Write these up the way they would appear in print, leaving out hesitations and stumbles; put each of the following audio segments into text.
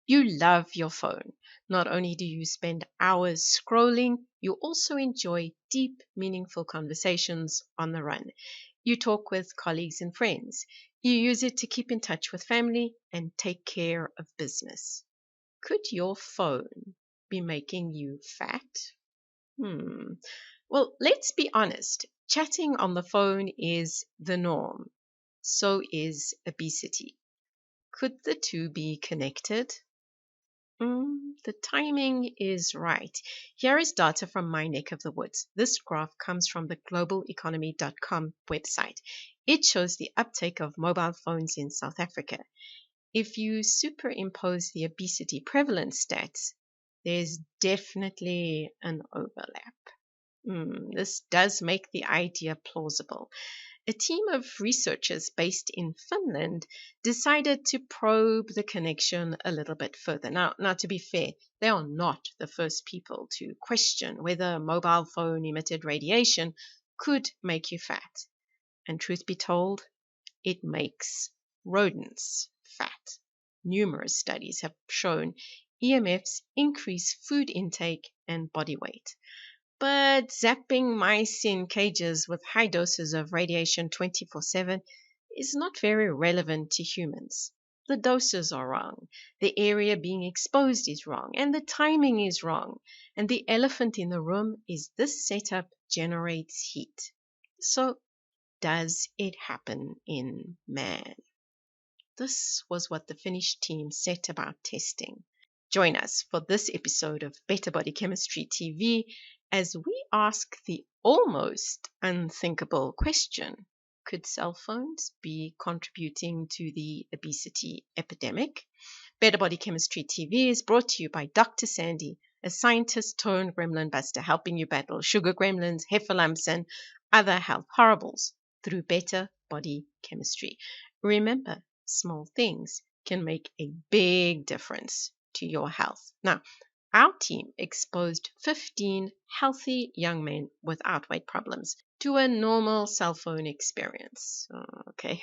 You love your phone. Not only do you spend hours scrolling, you also enjoy deep, meaningful conversations on the run. You talk with colleagues and friends. You use it to keep in touch with family and take care of business. Could your phone be making you fat? Well, let's be honest. Chatting on the phone is the norm. So is obesity. Could the two be connected? The timing is right. Here is data from my neck of the woods. This graph comes from the globaleconomy.com website. It shows the uptake of mobile phones in South Africa. If you superimpose the obesity prevalence stats, there's definitely an overlap. This does make the idea plausible. A team of researchers based in Finland decided to probe the connection a little bit further. Now, to be fair, they are not the first people to question whether a mobile phone emitted radiation could make you fat. And truth be told, it makes rodents fat. Numerous studies have shown EMFs increase food intake and body weight. But zapping mice in cages with high doses of radiation 24/7 is not very relevant to humans. The doses are wrong, the area being exposed is wrong, and the timing is wrong. And the elephant in the room is this setup generates heat. So, does it happen in man? This was what the Finnish team set about testing. Join us for this episode of Better Body Chemistry TV as we ask the almost unthinkable question: could cell phones be contributing to the obesity epidemic? Better Body Chemistry TV is brought to you by Dr. Sandy, a scientist turned gremlin buster, helping you battle sugar gremlins, heifer lumps, and other health horribles through better body chemistry. Remember, small things can make a big difference to your health. Now, our team exposed 15 healthy young men without weight problems to a normal cell phone experience. Okay,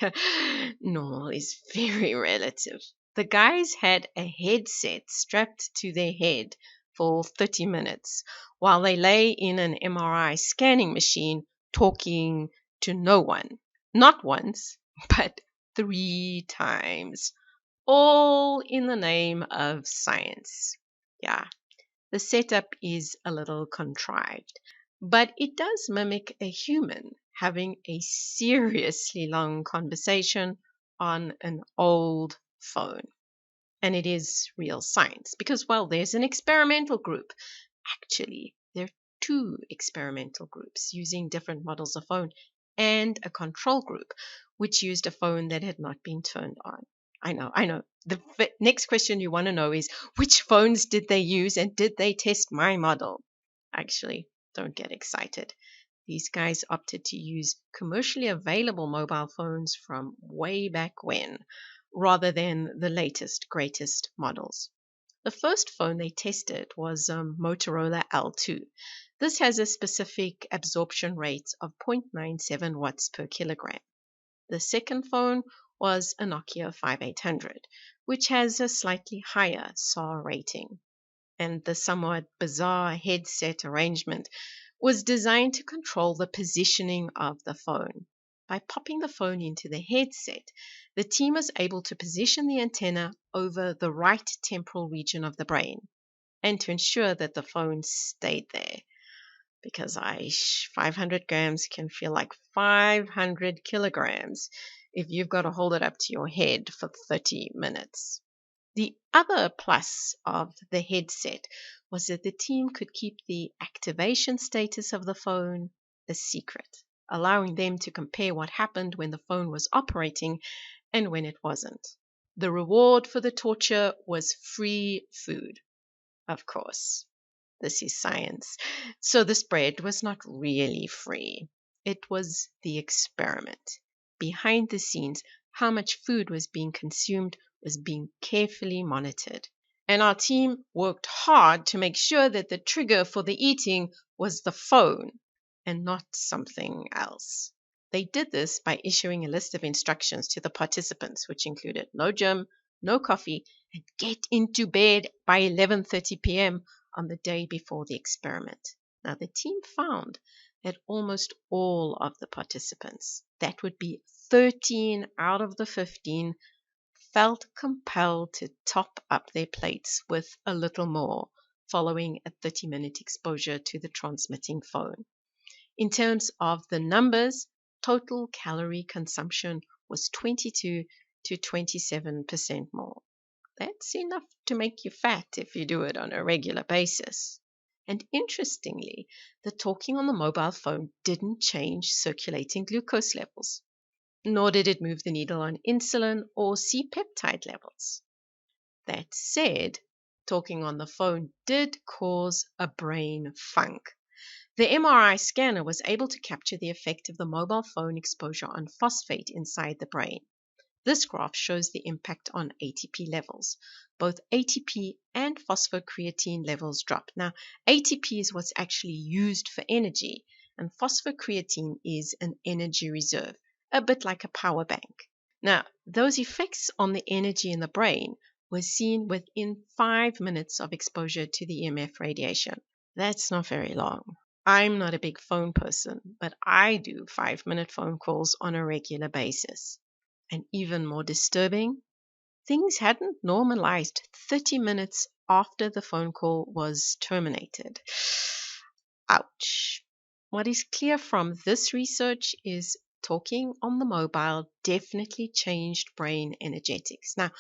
normal is very relative. The guys had a headset strapped to their head for 30 minutes while they lay in an MRI scanning machine talking to no one. Not once, but 3 times. All in the name of science. Yeah, the setup is a little contrived, but it does mimic a human having a seriously long conversation on an old phone. And it is real science because, well, there's an experimental group. Actually, there are 2 experimental groups using different models of phone and a control group which used a phone that had not been turned on. I know. The next question you want to know is, which phones did they use and did they test my model? Actually, don't get excited. These guys opted to use commercially available mobile phones from way back when, rather than the latest, greatest models. The first phone they tested was Motorola L2. This has a specific absorption rate of 0.97 watts per kilogram. The second phone was a Nokia 5800, which has a slightly higher SAR rating. And the somewhat bizarre headset arrangement was designed to control the positioning of the phone. By popping the phone into the headset, the team was able to position the antenna over the right temporal region of the brain and to ensure that the phone stayed there. Because 500 grams can feel like 500 kilograms if you've got to hold it up to your head for 30 minutes. The other plus of the headset was that the team could keep the activation status of the phone a secret, allowing them to compare what happened when the phone was operating and when it wasn't. The reward for the torture was free food, of course. This is science. So the spread was not really free. It was the experiment. Behind the scenes, how much food was being consumed was being carefully monitored. And our team worked hard to make sure that the trigger for the eating was the phone and not something else. They did this by issuing a list of instructions to the participants, which included no gym, no coffee, and get into bed by 11:30 p.m. on the day before the experiment. Now, the team found that almost all of the participants, that would be 13 out of the 15, felt compelled to top up their plates with a little more following a 30-minute exposure to the transmitting phone. In terms of the numbers, total calorie consumption was 22 to 27% more. That's enough to make you fat if you do it on a regular basis. And interestingly, the talking on the mobile phone didn't change circulating glucose levels, nor did it move the needle on insulin or C-peptide levels. That said, talking on the phone did cause a brain funk. The MRI scanner was able to capture the effect of the mobile phone exposure on phosphate inside the brain. This graph shows the impact on ATP levels. Both ATP and phosphocreatine levels drop. Now, ATP is what's actually used for energy, and phosphocreatine is an energy reserve, a bit like a power bank. Now, those effects on the energy in the brain were seen within 5 minutes of exposure to the EMF radiation. That's not very long. I'm not a big phone person, but I do 5-minute phone calls on a regular basis. And even more disturbing, things hadn't normalized 30 minutes after the phone call was terminated. Ouch. What is clear from this research is talking on the mobile definitely changed brain energetics. Now,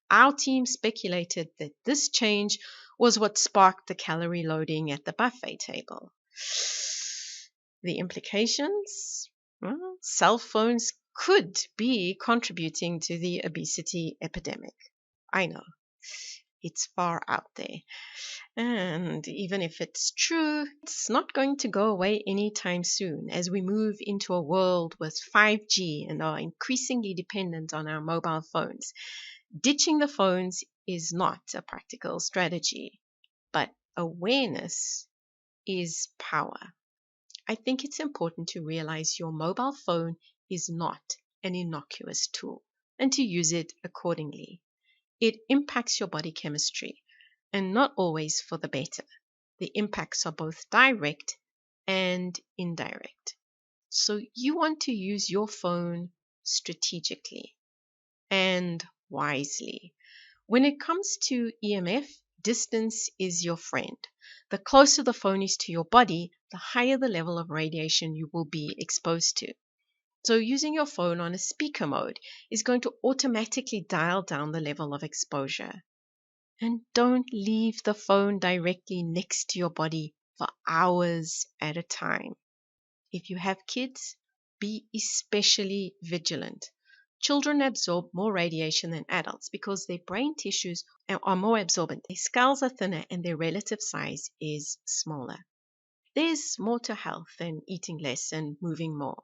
our team speculated that this change was what sparked the calorie loading at the buffet table. The implications? Well, cell phones could be contributing to the obesity epidemic. I know, it's far out there. And even if it's true, it's not going to go away anytime soon as we move into a world with 5G and are increasingly dependent on our mobile phones. Ditching the phones is not a practical strategy, but awareness is power. I think it's important to realize your mobile phone is not an innocuous tool and to use it accordingly. It impacts your body chemistry, and not always for the better. The impacts are both direct and indirect. So you want to use your phone strategically and wisely. When it comes to EMF, distance is your friend. The closer the phone is to your body, the higher the level of radiation you will be exposed to. So using your phone on a speaker mode is going to automatically dial down the level of exposure. And don't leave the phone directly next to your body for hours at a time. If you have kids, be especially vigilant. Children absorb more radiation than adults because their brain tissues are more absorbent. Their skulls are thinner and their relative size is smaller. There's more to health than eating less and moving more.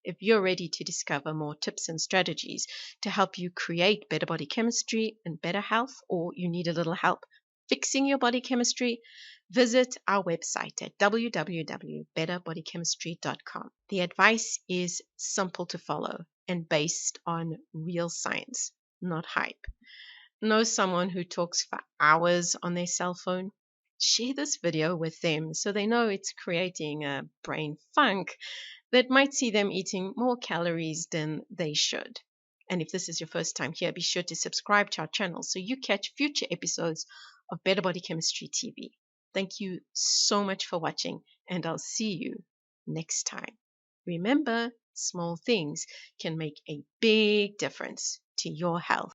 If you're ready to discover more tips and strategies to help you create better body chemistry and better health, or you need a little help fixing your body chemistry, visit our website at www.betterbodychemistry.com. The advice is simple to follow and based on real science, not hype. Know someone who talks for hours on their cell phone? Share this video with them so they know it's creating a brain funk that might see them eating more calories than they should. And if this is your first time here, be sure to subscribe to our channel so you catch future episodes of Better Body Chemistry TV. Thank you so much for watching, and I'll see you next time. Remember, small things can make a big difference to your health.